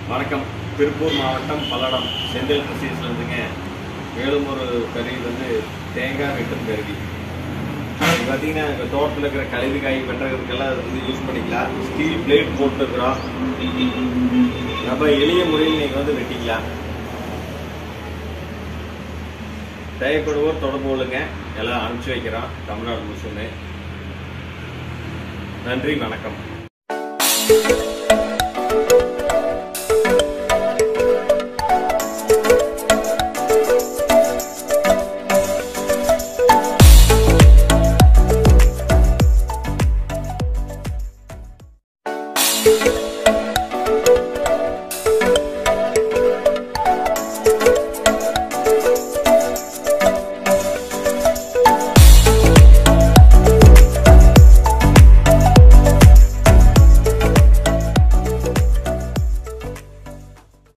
வணக்கம். திருப்பூர் மாவட்டம் பல்லடம் செந்தில் கிறிஸ்டியன்ஸ்ல இருந்துங்க. மேலும் ஒரு கருவி வந்து தேங்காய் வெட்டும் கருவி. இது பார்த்தீங்கன்னா எங்கள் தோட்டத்தில் இருக்கிற கழிவு காய் வெட்டுறதுக்கெல்லாம் வந்து யூஸ் பண்ணிக்கலாம். ஸ்டீல் பிளேட் போட்டுருக்குறோம். நம்ம எளிய முறையில் நீங்கள் வந்து வெட்டிக்கலாம். தேவைப்படுவோர் தொடர்பு கொள்ளுங்க. எல்லாம் அனுப்பிச்சி வைக்கிறோம் தமிழ்நாடு முழுசுமே. நன்றி, வணக்கம்.